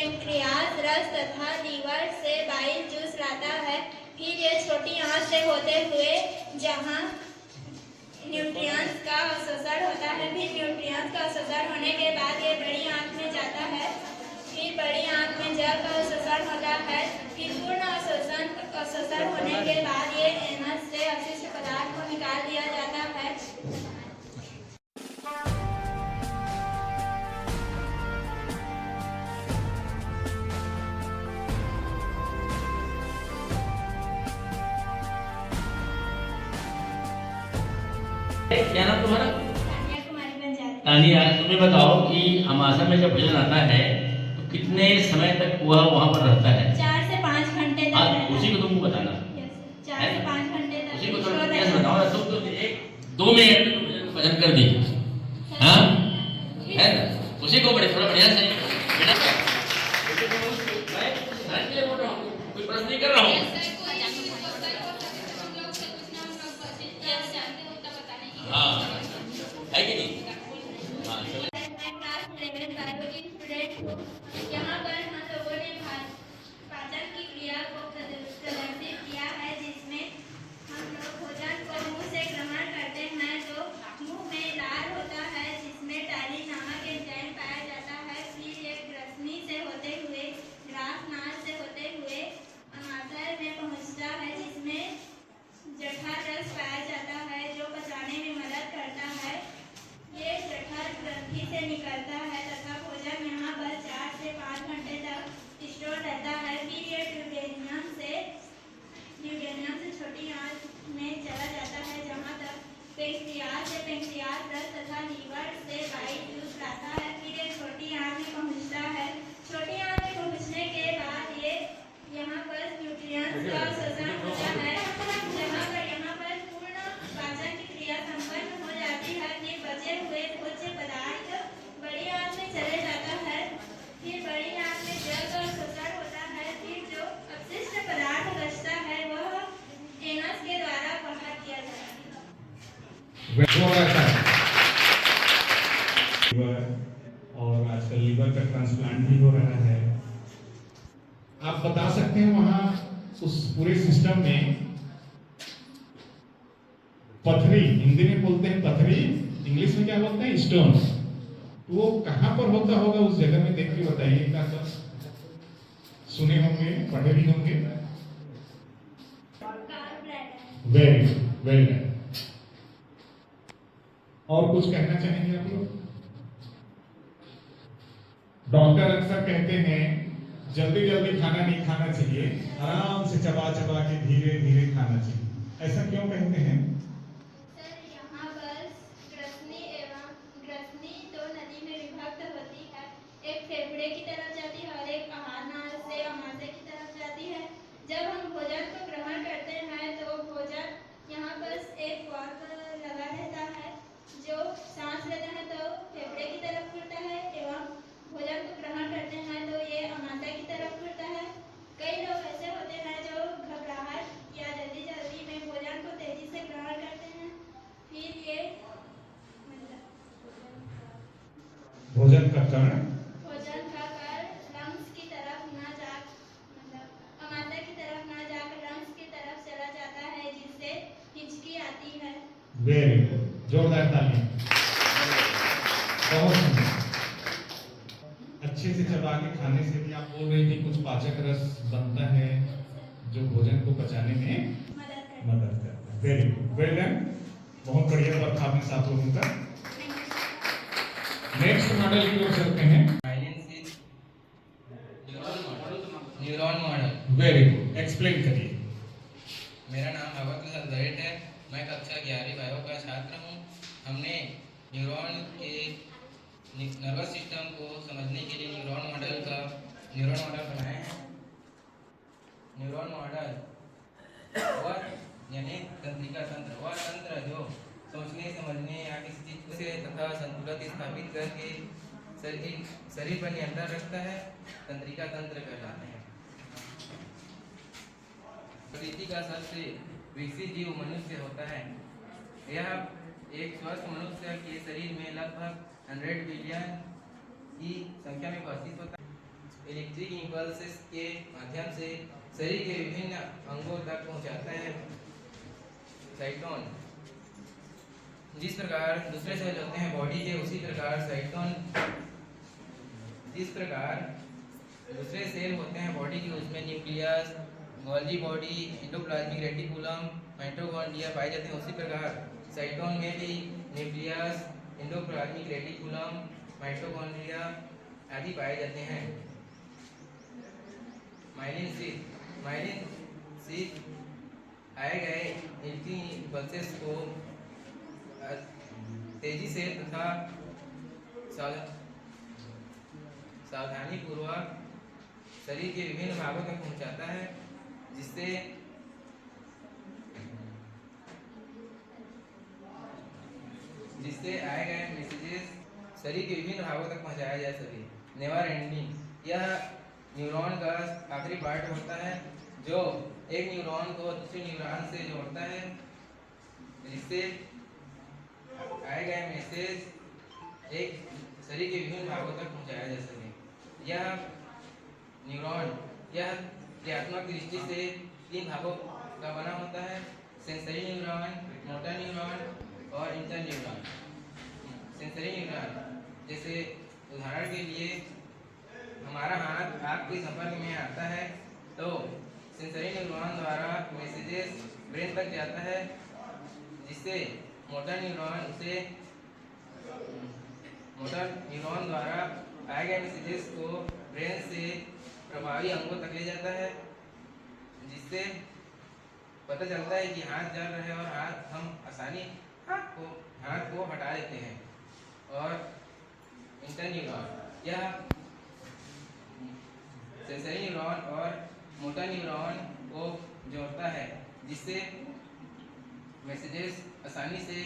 Pancreas, रस तथा liver से बाइल जूस लाता है। फिर ये छोटी आंत से होते हुए जहाँ न्यूट्रिएंट्स का अवशोषण होता है, फिर न्यूट्रिएंट्स का अवशोषण होने के बाद ये बड़ी आंत में जाता है। फिर बड़ी आंत में जल का अवशोषण होता है। फिर पूर्ण अवशोषण होने के बाद ये एनस से अवशिष्ट पदार्थ को निकाल दिया जाता है। क्या नाम तुम्हारा? तानिया कुमारी बंजारे। तानिया, तुम्हें बताओ कि अमाशा में जब भोजन आता है तो कितने समय तक वह वहाँ पर रहता है? 4 से 5 घंटे तक। उसी को तुमको बताना। 4 से 5 घंटे तक। उसी को थोड़ा कैसे बताओ ना, तुम तो 1-2 मिनट में भोजन को भोजन कर दी। हाँ, है ना? उसी को बड़े थोड़ा बढ़िया से बेटा मैं के लिए बोल रहा हूँ, कोई प्रश्न नहीं कर रहा हूँ। हाँ, है कि नहीं? हाँ, यहाँ पर हम लोगों ने पाचन की क्रिया को प्रदर्शित किया है, जिसमें हम लोग भोजन को मुंह से ग्रहण करते हैं तो मुंह में लार होता है, जिसमें टैलिन नामक एंजाइम पाया जाता है। फिर ये ग्रसनी से होते हुए ग्रास नाल से होते हुए अमाशय में पहुँचता है, जिसमें जठर रस पाया जाता है जो पचाने में मदद करता है। ये जठर ग्रंथि से निकलता है तथा भोजन यहाँ पर 4 से 5 घंटे तक स्टोर रहता है। फिर ये ड्यूडेनियम से छोटी आंत में चला जाता है, जहाँ तक पेंक्रियाज रस तथा लीवर से बाइल जूस लाता है। फिर ये छोटी आंत में पहुँचता है। छोटी आंत में पहुँचने के बाद ये यहाँ पर न्यूट्रिएंट्स का अवशोषण होता है, यहाँ पर पूर्ण पाचन की क्रिया संपन्न हो जाती है। फिर बचे हुए भोज्य पदार्थ बड़ी आंत में चले जाता है। फिर बड़ी आंत में जल का अवशोषण होता है। फिर जो अपशिष्ट पदार्थ बचता है वह एनस के द्वारा बाहर किया जाता है। और आजकल लीवर का ट्रांसप्लांट भी हो रहा है। आप बता सकते हैं वहां उस पूरे सिस्टम में पथरी, हिंदी में बोलते हैं पथरी, इंग्लिश में क्या बोलते हैं? स्टोन। तो वो कहां पर होता होगा उस जगह में, देख के बताइए। क्या सुने होंगे, पढ़े भी होंगे। Very good, very good. और कुछ कहना चाहेंगे आप लोग? डॉक्टर अक्सर कहते हैं जल्दी जल्दी खाना नहीं खाना चाहिए, आराम से चबा चबा के धीरे धीरे खाना चाहिए। ऐसा क्यों कहते हैं? सर, यहाँ पर ग्रसनी 2 नदी में विभक्त होती है। एक फेफड़े की तरफ जाती है और एक आहार नाल से अमाशय की तरफ जाती है। जब हम भोजन को ग्रहण करते हैं तो भोजन यहाँ पर एक वाल्व लगा रहता है, जो सांस लेते हैं तो फेफड़े की तरफ खुलता है एवं भोजन को ग्रहण करते हैं तो ये अमाशय की तरफ खुलता है। कई लोग ऐसे होते हैं जो घबराहट या जल्दी जल्दी में भोजन को तेजी से ग्रहण करते हैं। फिर ये भोजन का कण लंग्स की तरफ ना जा अमाशय की तरफ ना जाकर लंग्स की तरफ चला जाता है, जिससे हिचकी आती है। वेरी गुड, जोरदार तालियां। बहुत सुंदर। अच्छे से चबा के खाने से भी आप बोल रहे थे कुछ पाचक रस बनता है जो भोजन को पचाने में मदद करता है। Very good, well done. बहुत बढ़िया परफॉर्मेंस आप लोगों का। नेक्स्ट मॉडल की ओर चलते हैं। Neuron model. Very good, explain करिए। मेरा नाम अवधलाल दरेट है। मैं कक्षा 11वीं बायो का छात्र हूँ। हमने न्यूरॉन के नर्वस सिस्टम को समझने के लिए न्यूरॉन मॉडल बनाए हैं। न्यूरॉन मॉडल वह यानी तंत्रिका तंत्र, वह तंत्र जो सोचने समझने या किसी चीज से तथा संतुलन स्थापित करके शरीर पर नियंत्रण रखता है, तंत्रिका तंत्र कहलाते हैं। प्रकृति का सबसे विकसित जीव मनुष्य होता है। यह एक स्वस्थ मनुष्य के शरीर में लगभग 100 बिलियन की संख्या में उपस्थित होता है। इलेक्ट्रिक इम्पल्सेस के माध्यम से शरीर के विभिन्न अंगों तक पहुंचाता है। साइटोन जिस प्रकार दूसरे सेल होते हैं बॉडी के, उसी प्रकार साइटोन जिस प्रकार दूसरे सेल होते हैं बॉडी के, उसमें nucleus, Golgi body, endoplasmic reticulum, mitochondria पाए जाते हैं, उसी प्रकार साइटोन में भी न्यूक्लियस, एंडोप्लाज्मिक रेटिकुलम, माइटोकॉन्ड्रिया आदि पाए जाते हैं। माइलिन शीथ आए गए इलेक्ट्रिक इम्पल्सेस को तेजी से तथा सावधानी पूर्वक शरीर के विभिन्न भागों तक पहुंचाता है, जिससे आए गए मैसेजेस शरीर के विभिन्न भागों तक पहुंचाया जा सके। नेवर एंडिंग यह न्यूरॉन का आखिरी पार्ट होता है जो एक न्यूरॉन को दूसरे न्यूरॉन से जोड़ता है, जिससे आए गए मैसेज एक शरीर के विभिन्न भागों तक पहुंचाया जा सके। यह न्यूरॉन क्रियात्मक दृष्टि से 3 भागों का बना होता है: सेंसरी न्यूरॉन, मोटर न्यूरॉन और इंटर न्यूरॉन। सेंसरी न्यूरॉन जैसे उदाहरण के लिए हमारा हाथ आपके संपर्क में आता है तो सेंसरी न्यूरॉन द्वारा मैसेजेस ब्रेन तक जाता है, जिससे मोटर न्यूरॉन द्वारा आए गए मैसेजेस को ब्रेन से प्रभावी अंगों तक ले जाता है, जिससे पता चलता है कि हाथ जल रहे हैं और हम आसानी हाथ को हटा देते हैं। और इंटर न्यूरॉन यह सेंसरी न्यूरॉन और मोटर न्यूरॉन को जोड़ता है, जिससे मैसेजेस आसानी से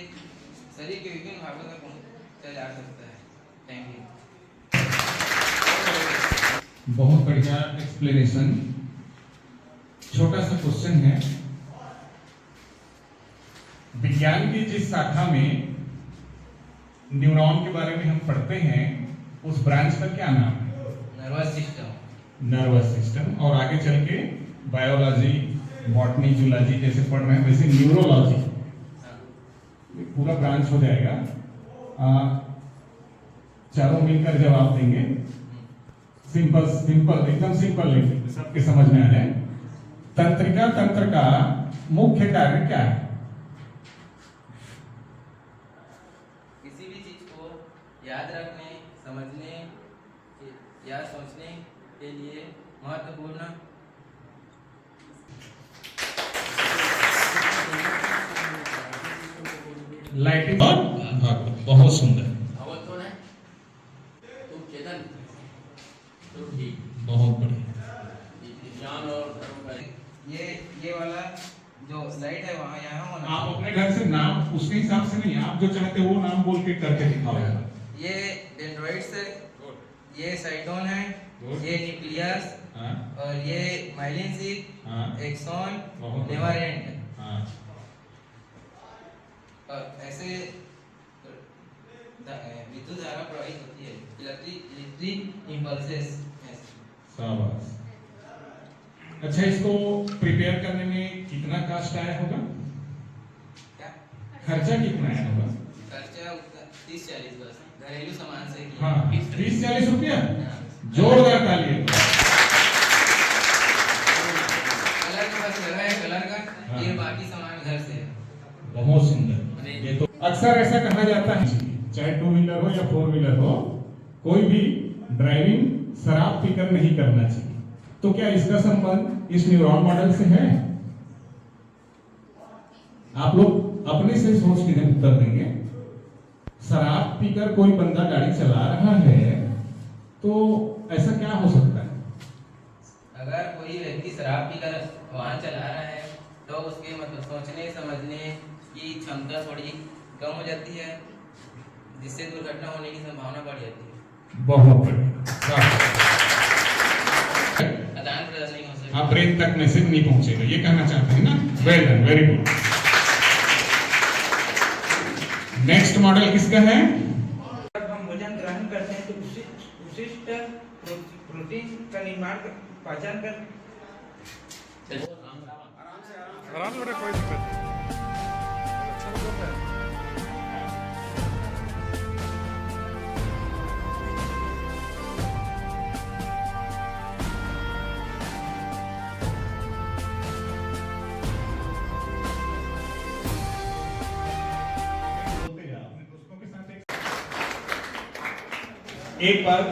शरीर के विभिन्न भागों तक पहुंचा जा सकता है। Thank you. बहुत बढ़िया एक्सप्लेनेशन। छोटा सा क्वेश्चन है, विज्ञान की जिस शाखा में न्यूरॉन के बारे में हम पढ़ते हैं उस ब्रांच का क्या नाम है? Nervous system. Nervous system. और आगे चल के बायोलॉजी, बॉटनी, जूलॉजी जैसे पढ़ रहे हैं वैसे न्यूरोलॉजी पूरा ब्रांच हो जाएगा। चारों मिलकर जवाब देंगे। सिंपल एकदम सिंपल लेंगे, सबके समझ में आ जाए। तंत्रिका तंत्र का मुख्य कार्य क्या है? किसी भी चीज को याद रखने, समझने या सोचने के लिए महत्वपूर्ण लाइटिंग। बहुत सुंदर, अवल कौन है? तुम चेतन, तो ठीक, बहुत बढ़िया। ज्ञान और धर्म का ये वाला जो स्लाइड है वहाँ यहाँ होना। आप अपने घर से नाम उसके हिसाब से नहीं, आप जो चाहते हो वो नाम बोल के करके दिखाओ। ये डेंड्राइट्स है, ये साइटोन है, ये न्यूक्लियस और ये myelin sheath, axon, never end. और ऐसे विद्युत धारा प्रवाहित होती है, इलेक्ट्रिक इम्पल्सेस। शाबाश। अच्छा, इसको प्रिपेयर करने में कितना कॉस्ट आया होगा? क्या खर्चा कितना आया होगा? खर्चा 30-40 बस घरेलू सामान से। हाँ, 30-40 रुपया। जोरदार ताली। कलर का बस लगा है, कलर का। ये बाकी सामान घर से है। बहुत सुंदर। ये तो अक्सर ऐसा कहा जाता है, चाहे 2 व्हीलर हो या 4 व्हीलर हो, कोई भी ड्राइविंग शराब पीकर नहीं करना चाहिए। तो क्या इसका संबंध इस न्यूरॉन मॉडल से है? आप लोग अपने से सोच के उत्तर देंगे। शराब पीकर कोई बंदा गाड़ी चला रहा है तो ऐसा क्या हो सकता है? अगर कोई व्यक्ति शराब पीकर वाहन चला रहा है तो उसके मतलब सोचने समझने की क्षमता थोड़ी कम हो जाती है, जिससे दुर्घटना होने की संभावना बढ़ जाती है। बहुत बढ़िया। आदान प्रदान नहीं हो सकता। आप ब्रेन तक मैसेज नहीं पहुंचेगा, ये कहना चाहते हैं ना? Well done, very good. Next model किसका है? जब हम भोजन ग्रहण करते हैं तो विशिष्ट प्रोटीन का निर्माण पाचन कर आराम से बेटा, कोई दिक्कत नहीं। अच्छा तो बोल रहे हैं। बोलते हैं अपने दोस्तों के साथ एक बार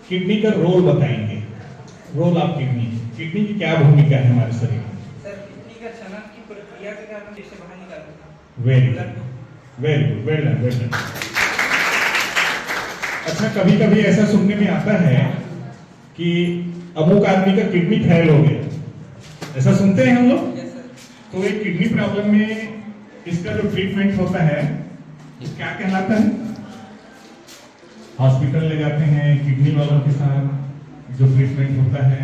किडनी का रोल बताएंगे। रोल ऑफ किडनी, किडनी की क्या भूमिका है हमारे शरीर में? सर किडनी का क्षरण की प्रक्रिया के कारण जैसे बाहर निकालना very good, very good, well done, well done. अच्छा, कभी कभी ऐसा सुनने में आता है कि अमुक आदमी का किडनी फेल हो गया, ऐसा सुनते हैं हम लोग। Yes sir. तो एक किडनी प्रॉब्लम में इसका जो ट्रीटमेंट होता है क्या कहलाता है? हॉस्पिटल ले जाते हैं किडनी वालों के साथ, जो ट्रीटमेंट होता है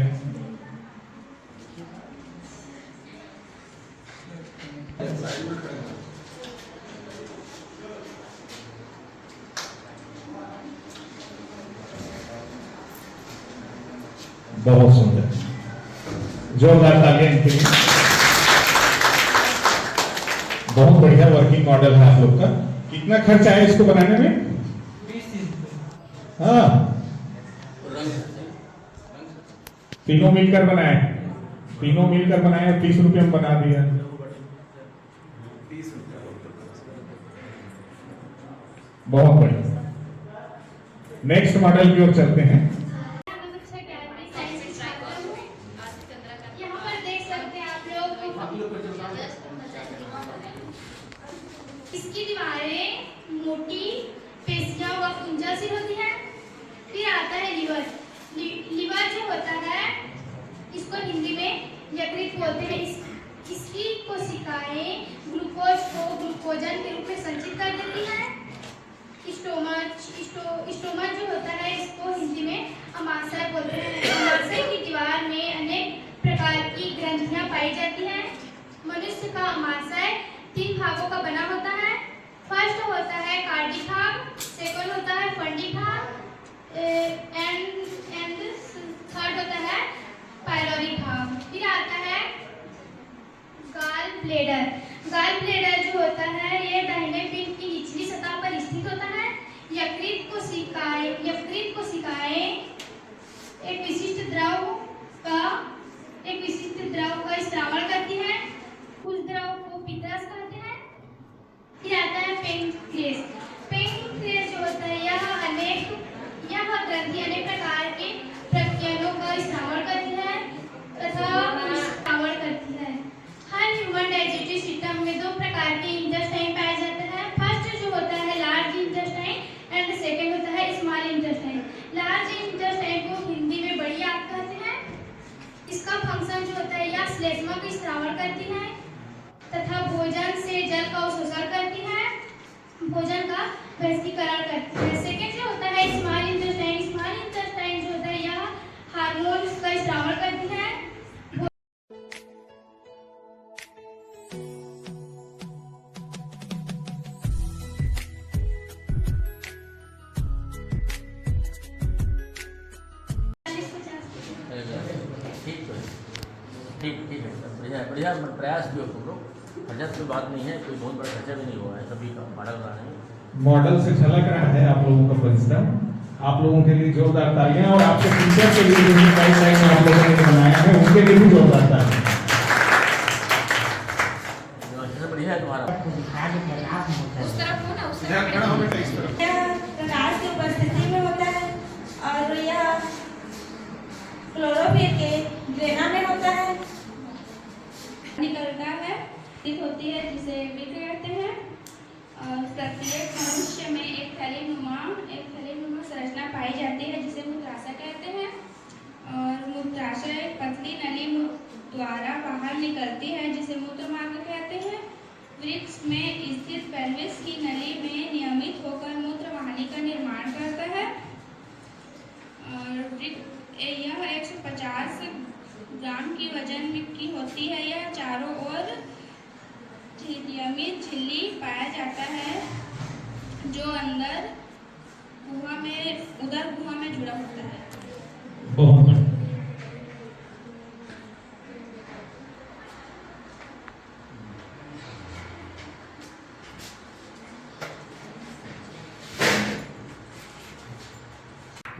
बहुत सुंदर, जोरदार तालियां इनके लिए। बहुत बढ़िया वर्किंग मॉडल है आप लोग का। कितना खर्च आया इसको बनाने में? 20 हाँ, तीनों मिलकर बनाए, तीनों मिलकर बनाए, 30 रुपये में बना दिया। बहुत बढ़िया। नेक्स्ट मॉडल की ओर चलते हैं। यहाँ पर देख सकते हैं आप लोग, इसकी दीवारें मोटी पेशियां व कुंजा सी होती है। फिर आता है लिवर। लिवर जो होता है इसको हिंदी में यकृत बोलते हैं। इसकी कोशिकाएं ग्लूकोज को ग्लूकोजन के रूप में संचित कर देती है। स्टोमच जो होता है इसको हिंदी में अमाशय बोलते हैं। अमाशय की दीवार में अनेक प्रकार की ग्रंथियां पाई जाती हैं। मनुष्य का अमाशय 3 भागों का बना होता है। फर्स्ट होता है कार्डी भाग, सेकंड होता है फंडी भाग, एंड थर्ड होता है पायलोरी भाग। फिर आता है गाल ब्लेडर। गाल ब्लेडर जो होता है ये दाहिने पिंड की निचली सतह पर स्थित होता है। यकृत कोशिकाएं एक विशिष्ट द्रव का स्रावण करती है। उस द्रव को पित्तरस कहते हैं। फिर आता है पेनक्रियास। पेनक्रियास जो होता है यह ग्रंथि अनेक प्रकार के प्रक्रियाओं का स्रावण करती है तथा स्रावण करती है। हर ह्यूमन डाइजेस्टिव सिस्टम में 2 प्रकार के इंटेस्टाइन पाए जाते हैं। फर्स्ट जो होता है लार्ज इंटेस्टाइन एंड सेकंड होता है स्मॉल इंटेस्टाइन। लार्ज इंटेस्टाइन को हिंदी में बड़ी आंत कहते हैं। इसका फंक्शन जो होता है यह श्लेष्मा का स्रावण करती है तथा भोजन से जल का अवशोषण करती है, भोजन का बहिष्करण करती है। सेकंड जो होता है स्मॉल इंटेस्टाइन। स्मॉल इंटेस्टाइन जो होता है यह हार्मोन्स का स्रावण करती है। ठीक है सर, बढ़िया बढ़िया प्रयास भी हो तुम लोग। खर्चा कोई बात नहीं है, कोई बहुत बड़ा खर्चा भी नहीं हुआ है, सभी का मॉडल बना रहे हैं। मॉडल से झलक रहा है आप लोगों का परिश्रम। आप लोगों के लिए जोरदार तालियां, और आपके टीचर के लिए जो गाइडलाइन आप लोगों ने बनाया है उनके लिए भी जोरदार तालियां। बढ़िया है तुम्हारा। प्रकाश की उपस्थिति में होता है और यह क्लोरोफिल के ग्रेना में होता है। निकलता है होती है जिसे विक कहते हैं। और प्रत्येक मनुष्य में एक थैलीनुमा संरचना पाई जाती है जिसे मूत्राशय कहते हैं। और मूत्राशय पतली नली द्वारा बाहर निकलती है जिसे मूत्रमार्ग कहते हैं। वृक्ष में स्थित पेल्विस की नली में नियमित होकर मूत्रवाहिनी का निर्माण करता है। और यह 150 ग्राम की वजन की होती है। यह चारों ओर नियमित झिल्ली पाया जाता है जो अंदर कुआं में जुड़ा होता है। बहुत बढ़िया।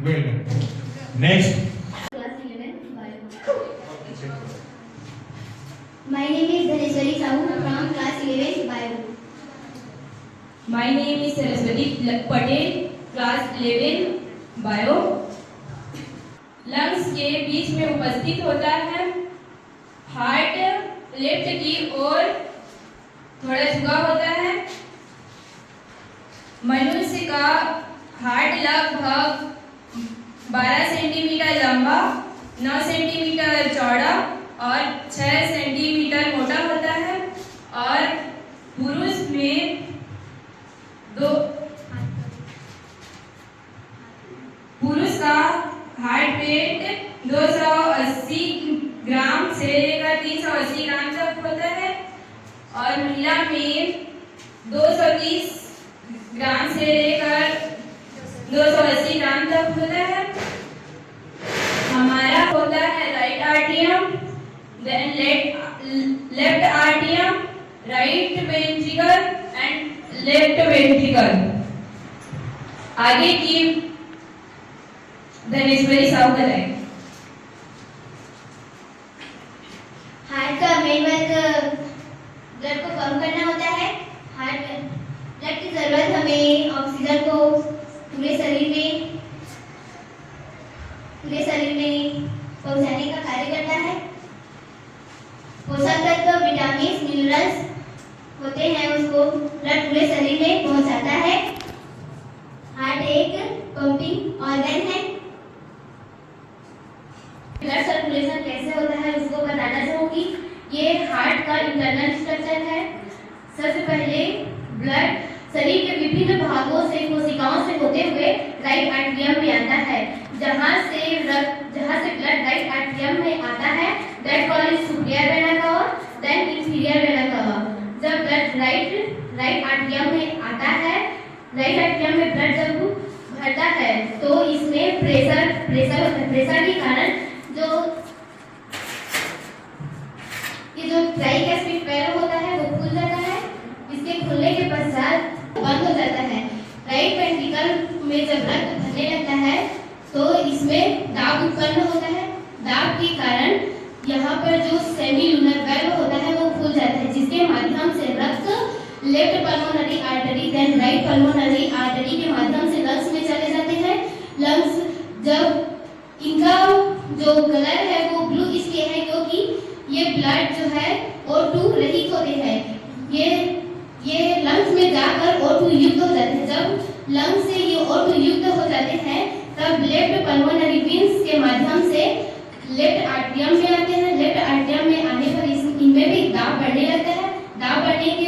Well done. Next. Class 11 Bio. My name is Dhaneshwari Sahu from class 11 Bio. My name is Saraswati Patel, class 11 Bio. Lungs के बीच में उपस्थित होता है। हार्ट लेफ्ट की ओर थोड़ा झुका होता है। मनुष्य का हार्ट लगभग 12 सेंटीमीटर लंबा, 9 सेंटीमीटर चौड़ा और 6 सेंटीमीटर मोटा होता है और पुरुष में पुरुष का हार्ट वेट 280 ग्राम से लेकर 380 ग्राम तक होता है और महिला में 230 ग्राम से लेकर 280 ग्राम तक होता है। हमारा होता है right आर्टियम, then left आर्टियम, right ventricle and left ventricle. आगे की धनेश्वरी साहू बताएं। हार्ट का मेन वर्क ब्लड को पंप करना होता है। हार्ट ब्लड की जरूरत हमें ऑक्सीजन को पूरे शरीर में पहुंचाने का कार्य करता है। पोषक तत्व विटामिन मिनरल्स होते हैं, उसको ब्लड पूरे शरीर में पहुंचाता है। हार्ट एक पंपिंग ऑर्गन है। ब्लड सर्कुलेशन कैसे होता है उसको बताना चाहूंगी। ये हार्ट का इंटरनल स्ट्रक्चर है। सबसे पहले ब्लड शरीर के विभिन्न भागों से कोशिकाओं से होते हुए राइट आर्टरियम में आता है। जहां से ब्लड राइट आर्टरियम में आता है, that called is superior vena कवा, देन इंफीरियर वेना कवा। जब ब्लड राइट आर्टरियम में आता है, राइट आर्टरियम में ब्लड जब भरता है तो इसमें प्रेशर होता है। प्रेशर के कारण जो ट्राइक एसिड पैर होता है वो खुल जाता है। इसके खुलने के पश्चात बंद हो जाता है। राइट वेंट्रिकल में जब रक्त भरने लगता है तो इसमें दाब उत्पन्न होता है। दाब के कारण यहाँ पर जो सेमीलुनर वेल्व होता है वो खुल जाता है, जिसके माध्यम से रक्त left pulmonary artery then right pulmonary artery के माध्यम से लंग्स में चले जाते हैं। लंग्स जब इनका जो कलर है वो ब्लू इसलिए है क्योंकि ये ब्लड जो है O2 रहित होते हैं। ये लंग्स में जाकर O2 युक्त हो जाते हैं। जब लंग्स से ये O2 युक्त हो जाते हैं तब लेफ्ट पल्मोनरी वेन्स के माध्यम से लेफ्ट आर्टरियम में आते हैं। लेफ्ट आर्टरियम में आने पर इनमें भी दाब बढ़ने लगता है। दाब बढ़ने के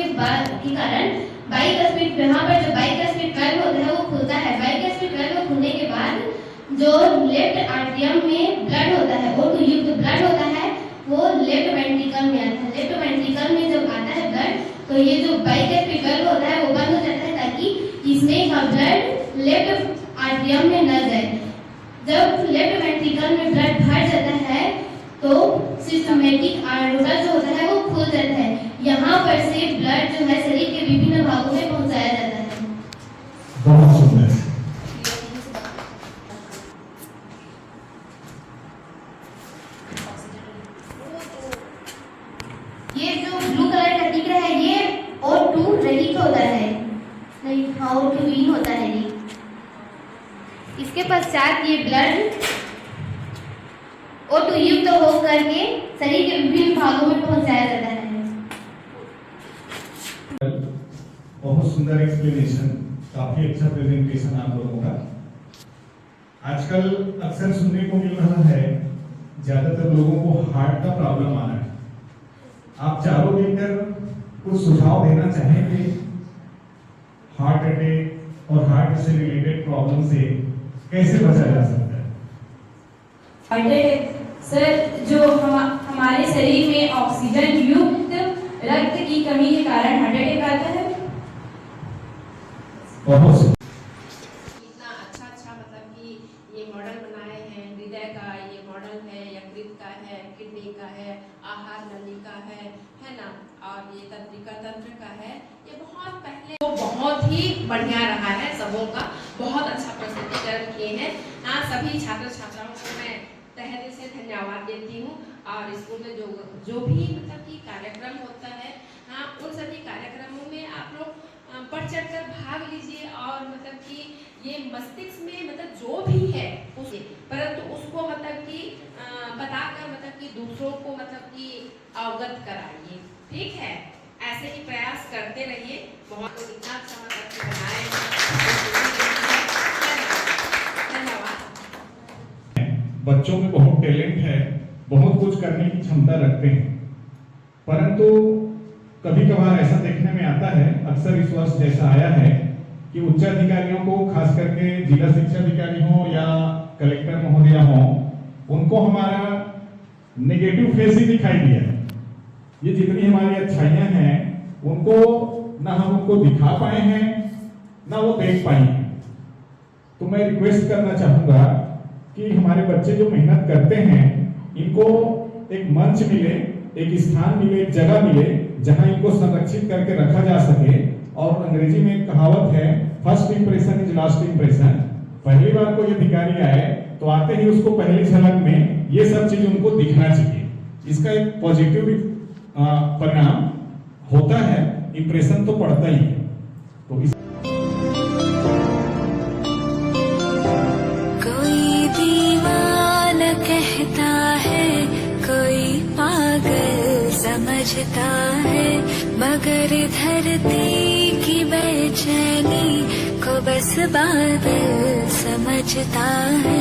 कारण बाइकस्पिड, यहाँ पर जो बाइकस्पिड वाल्व होता है वो खुलता है। बाइकस्पिड वाल्व खुलने के बाद जो लेफ्ट आर्टरियम में ब्लड होता है, O2 युक्त ब्लड होता है, वो लेफ्ट वेंट्रिकल में आता है। लेफ्ट वेंट्रिकल में जब आता है ब्लड तो ये जो बाइकस्पिड वाल्व होता है वो बंद हो जाता है ताकि इसमें का ब्लड लेफ्ट आर्टरियम में न जाए। जब लेफ्ट वेंट्रिकल में ब्लड भर जाता है तो सिस्टमैटिक आर्टरी जो होता है वो खुल जाता है। यहाँ पर से ब्लड जो है शरीर के विभिन्न भागों में पहुंचाया जाता है। बहुत सुंदर। ये जो ब्लू कलर का दिख रहा है ये O2 रहित होता है, नहीं हाँ O2 विहीन होता है ये। इसके पश्चात ये ब्लड O2 युक्त होकर के शरीर के विभिन्न भागों में पहुंचाया जाता है। बहुत सुंदर एक्सप्लेनेशन, काफी अच्छा प्रेजेंटेशन आप लोगों का। आजकल अक्सर सुनने को मिल रहा है, ज्यादातर लोगों को हार्ट का प्रॉब्लम आ रहा है। आप चारों मिलकर कुछ सुझाव देना चाहेंगे हार्ट अटैक और हार्ट से रिलेटेड प्रॉब्लम से कैसे बचा जा सकता है? हार्ट अटैक सर, जो हमारे शरीर में ऑक्सीजन युक्त रक्त की कमी के कारण हार्ट अटैक आता है। बहुत इतना अच्छा है, किडनी का है, आहार नली का है ना, और ये तंत्रिका तंत्र का है। ये बहुत पहले तो बहुत ही बढ़िया रहा है, सबों का बहुत अच्छा प्रस्तुतिकरण किए हैं। सभी छात्र छात्राओं को मैं तहे दिल से धन्यवाद देती हूँ। और स्कूल में जो भी मतलब कि कार्यक्रम होता है, उन सभी कार्यक्रमों में आप लोग बढ़ चढ़ कर भाग लीजिए, और मतलब कि ये मस्तिष्क में मतलब जो भी है उसे, परंतु उसको मतलब कि बताकर मतलब कि दूसरों को मतलब कि अवगत कराइए, ठीक है। ऐसे ही प्रयास करते रहिए। बहुत इतना अच्छा मतलब कि बनाए। धन्यवाद। बच्चों में बहुत टैलेंट है, बहुत कुछ करने की क्षमता रखते हैं, परंतु कभी कभार ऐसा देखने में आता है, अक्सर इस वर्ष जैसा आया है कि उच्च अधिकारियों को, खास करके जिला शिक्षा अधिकारी हो या कलेक्टर महोदय हो, उनको हमारा नेगेटिव फेस ही दिखाई दिया है। ये जितनी हमारी अच्छाइयां हैं उनको ना हम उनको दिखा पाए हैं, ना वो देख पाए हैं। तो मैं रिक्वेस्ट करना चाहूंगा कि हमारे बच्चे जो मेहनत करते हैं, इनको एक मंच मिले, एक स्थान मिले, एक जगह मिले जहां इनको संरक्षित करके रखा जा सके। और अंग्रेजी में एक कहावत है, first impression is last impression. पहली बार कोई अधिकारी आए तो आते ही उसको पहली झलक में ये सब चीज उनको दिखना चाहिए। इसका एक पॉजिटिव परिणाम होता है, इंप्रेशन तो पड़ता ही है। तो इस कोई दीवाना कहता है, कोई पागल समझता है, मगर धरती की बेचैनी को बस बादल समझता है।